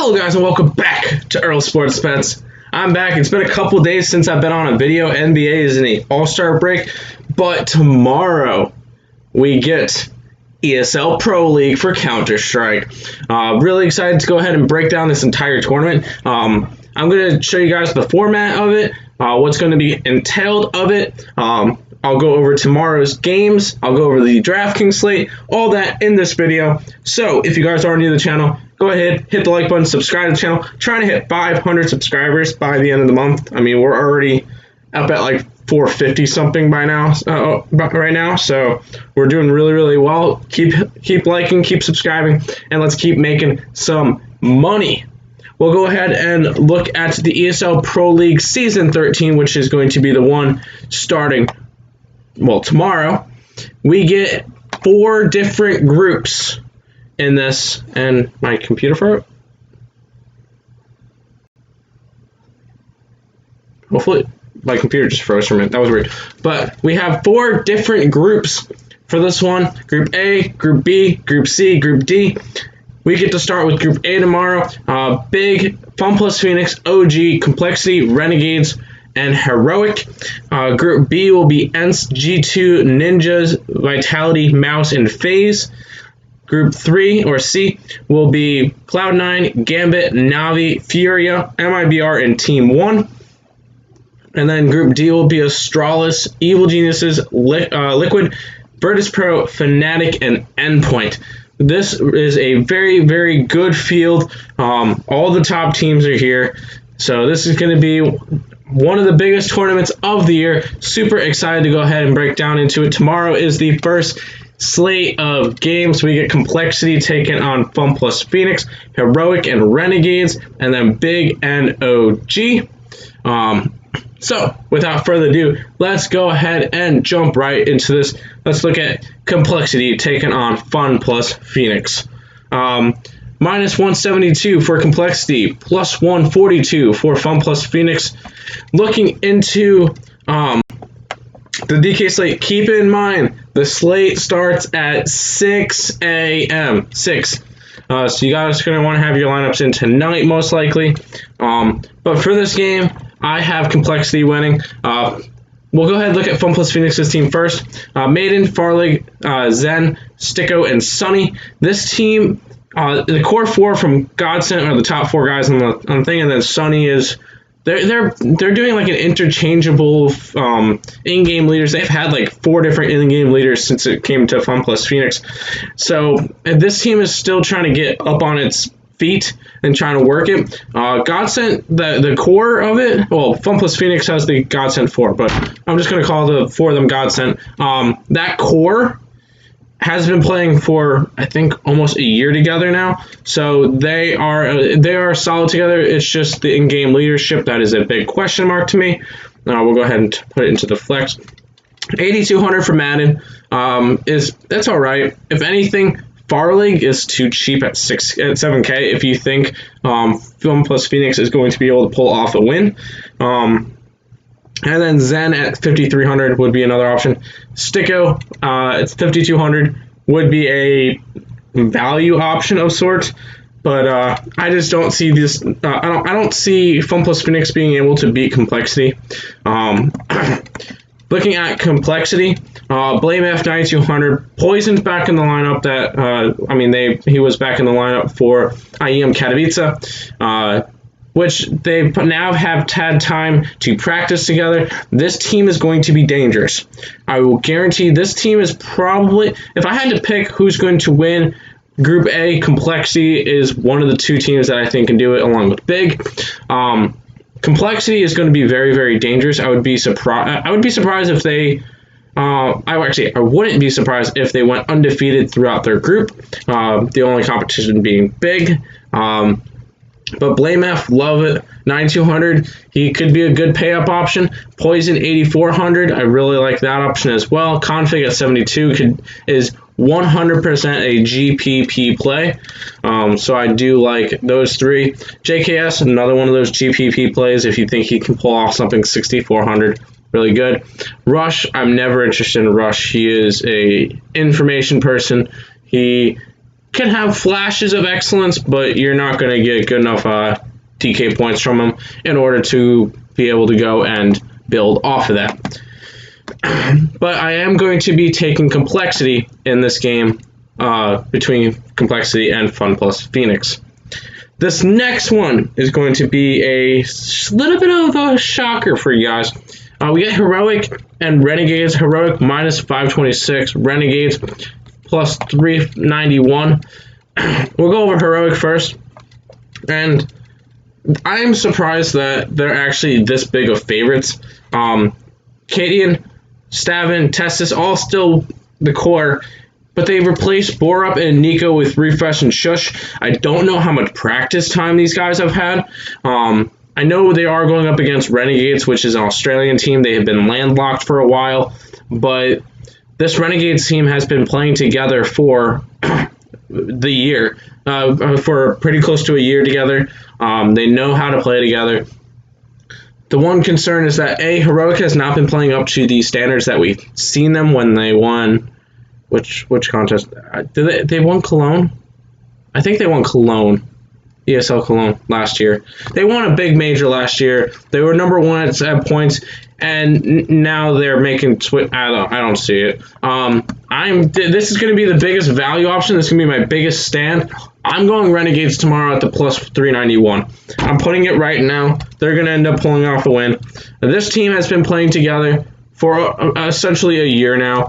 Hello guys and welcome back to Earl Sports Bets. I'm back. It's been a couple days since I've been on a video. NBA is in a all-star break, but tomorrow we get ESL Pro League for Counter-Strike. Really excited to go ahead and break down this entire tournament. I'm going to show you guys the format of it, what's going to be entailed of it. I'll go over tomorrow's games. I'll go over the DraftKings slate, all that in this video. So if you guys are new to the channel, go ahead, hit the like button, subscribe to the channel. Trying to hit 500 subscribers by the end of the month. I mean, we're already up at like 450 something by now, right now. So we're doing really, really well. Keep liking, keep subscribing, and let's keep making some money. We'll go ahead and look at the ESL Pro League Season 13, which is going to be the one starting, well, tomorrow. We get 4 different groups in this, and my computer froze. Hopefully my computer just froze for a minute. That was weird. But we have 4 different groups for this one. Group A, Group B, Group C, Group D. We get to start with Group A tomorrow. Big, Fun Plus Phoenix, OG, Complexity, Renegades, and Heroic. Group B will be ENCE, G2, Ninjas, Vitality, Mouse, and FaZe. Group 3, or C, will be Cloud9, Gambit, Navi, Furia, MIBR, and Team 1. And then Group D will be Astralis, Evil Geniuses, Liquid, Virtus Pro, Fnatic, and Endpoint. This is a very, very good field. All the top teams are here. So this is going to be one of the biggest tournaments of the year. Super excited to go ahead and break down into it. Tomorrow is the first slate of games. We get Complexity taking on Fun Plus Phoenix, Heroic and Renegades, and then Big and OG. So without further ado, let's go ahead and jump right into this. Let's look at Complexity taking on Fun Plus Phoenix. Minus 172 for Complexity, plus 142 for Fun Plus Phoenix. Looking into the DK slate, keep in mind the slate starts at 6 a.m. 6. So you guys are going to want to have your lineups in tonight, most likely. But for this game, I have Complexity winning. We'll go ahead and look at Fun Plus Phoenix's team first. Maiden, Farley, Zen, Sticko, and Sunny. This team, the core 4 from Godsent are the top 4 guys on the thing, and then Sunny is. They're doing like an interchangeable in-game leaders. They've had like 4 different in-game leaders since it came to Fun Plus Phoenix. So this team is still trying to get up on its feet and trying to work it. Godsent, the core of it, well, Fun Plus Phoenix has the Godsent 4, but I'm just going to call the 4 of them Godsent. That core has been playing for, I think, almost a year together now. So they are solid together. It's just the in-game leadership that is a big question mark to me. We'll go ahead and put it into the flex. 8,200 for Madden that's all right. If anything, Farley is too cheap at 7K. If you think Fun Plus Phoenix is going to be able to pull off a win. And then Zen at 5,300 would be another option. Sticko at 5,200 would be a value option of sorts, but I just don't see this. I don't see Fun Plus Phoenix being able to beat Complexity. Looking at Complexity, Blame F 9,200. Poison's back in the lineup. He was back in the lineup for IEM Katowice. Which they now have had time to practice together. This team is going to be dangerous. I will guarantee this team is probably, if I had to pick who's going to win Group A, Complexity is one of the 2 teams that I think can do it along with Big. Complexity is going to be very, very dangerous. I would be surprised if they I wouldn't be surprised if they went undefeated throughout their group. The only competition being Big. But Blame F, love it. 9,200, he could be a good pay-up option. Poison, 8,400, I really like that option as well. Config at 72 is 100% a GPP play. So I do like those 3. JKS, another one of those GPP plays if you think he can pull off something 6,400. Really good. Rush, I'm never interested in Rush. He is a information person. He can have flashes of excellence, but you're not going to get good enough DK points from him in order to be able to go and build off of that. But I am going to be taking complexity in this game between complexity and Fun plus Phoenix. This next one is going to be a little bit of a shocker for you guys. We get Heroic and Renegades. Heroic minus 526, Renegades plus 391. We'll go over Heroic first. And I'm surprised that they're actually this big of favorites. Cadian, Stavin, Testis, all still the core, but they replaced Borup and Nico with Refresh and Shush. I don't know how much practice time these guys have had. I know they are going up against Renegades, which is an Australian team. They have been landlocked for a while, but this Renegades team has been playing together for the year, for pretty close to a year together. They know how to play together. The one concern is that Heroic has not been playing up to the standards that we've seen them when they won. Which contest? Did they won Cologne? I think they won Cologne, ESL Cologne last year. They won a big major last year. They were number one at points, and now they're making. I don't see it. This is going to be the biggest value option. This is going to be my biggest stand. I'm going Renegades tomorrow at the plus 391. I'm putting it right now. They're going to end up pulling off the win. This team has been playing together for essentially a year now.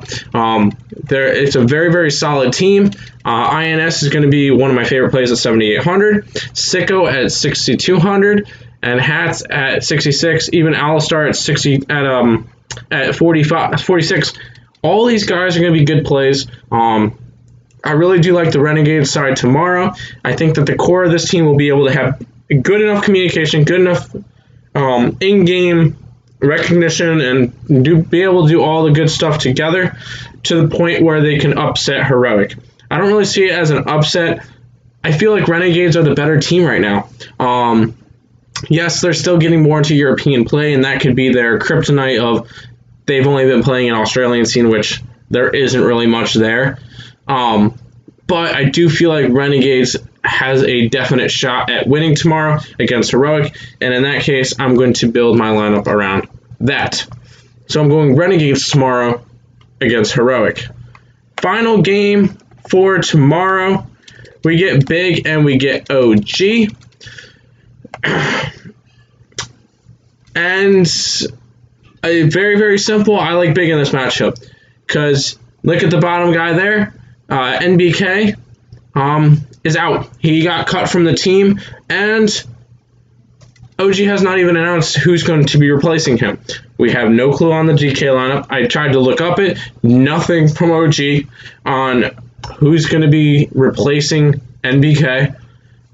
It's a very, very solid team. INS is going to be one of my favorite plays at 7,800. Sicko at 6,200. And Hats at 66. Even Alistar at 60 at 46. All these guys are going to be good plays. I really do like the Renegade side tomorrow. I think that the core of this team will be able to have good enough communication, good enough in-game recognition, and be able to do all the good stuff together to the point where they can upset Heroic. I don't really see it as an upset. I feel like Renegades are the better team right now. Yes, they're still getting more into European play, and that could be their kryptonite of they've only been playing an Australian scene, which there isn't really much there. But I do feel like Renegades has a definite shot at winning tomorrow against Heroic, and in that case, I'm going to build my lineup around that. So I'm going Renegades tomorrow against Heroic. Final game for tomorrow, we get Big and we get OG. And very, very simple. I like Big in this matchup because look at the bottom guy there. NBK is out. He got cut from the team, and OG has not even announced who's going to be replacing him. We have no clue on the GK lineup. I tried to look up it. Nothing from OG on who's going to be replacing NBK,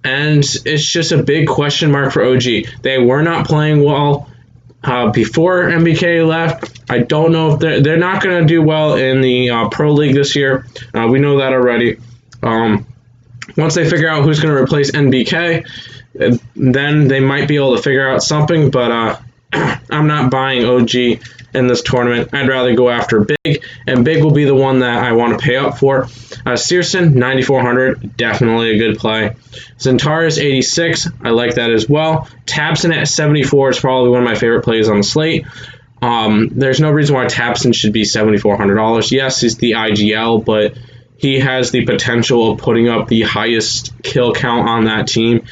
and it's just a big question mark for OG. They were not playing well before NBK left. I don't know if they're not going to do well in the Pro League this year. We know that already. Once they figure out who's going to replace NBK, then they might be able to figure out something, but I'm not buying OG in this tournament. I'd rather go after Big, and Big will be the one that I want to pay up for. Searson, 9,400, definitely a good play. Zentaris, 86, I like that as well. Tabson at 74 is probably one of my favorite plays on the slate. There's no reason why Tabson should be $7,400. Yes, he's the IGL, but he has the potential of putting up the highest kill count on that team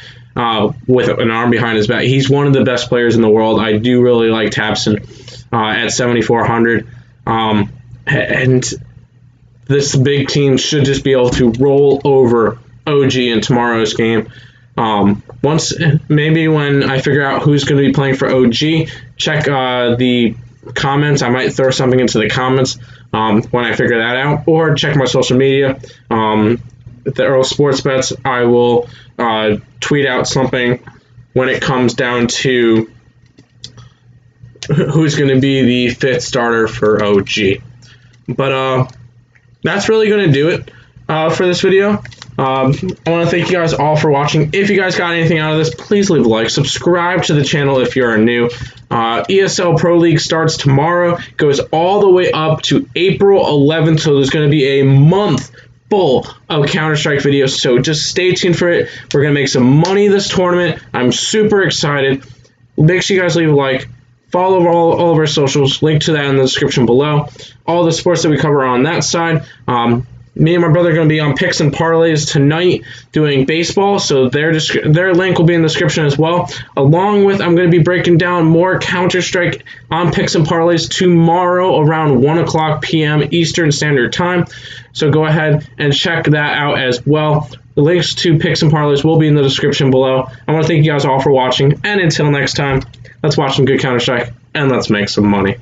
with an arm behind his back. He's one of the best players in the world. I do really like Tabson at 7,400. And this big team should just be able to roll over OG in tomorrow's game. Once, maybe when I figure out who's going to be playing for OG, check the comments. I might throw something into the comments when I figure that out, or check my social media. The Earl Sports Bets, I will tweet out something when it comes down to who's going to be the fifth starter for OG. But that's really going to do it for this video. I want to thank you guys all for watching. If you guys got anything out of this, please leave a like. Subscribe to the channel if you're new. ESL Pro League starts tomorrow. Goes all the way up to April 11th, so there's going to be a month full of Counter-Strike videos, so just stay tuned for it. We're going to make some money this tournament. I'm super excited. Make sure you guys leave a like. Follow all of our socials. Link to that in the description below. All the sports that we cover on that side. Me and my brother are going to be on Picks and Parleys tonight doing baseball, so their link will be in the description as well. Along with, I'm going to be breaking down more Counter-Strike on Picks and Parleys tomorrow around 1 o'clock p.m. Eastern Standard Time. So go ahead and check that out as well. The links to Picks and Parleys will be in the description below. I want to thank you guys all for watching, and until next time, let's watch some good Counter-Strike, and let's make some money.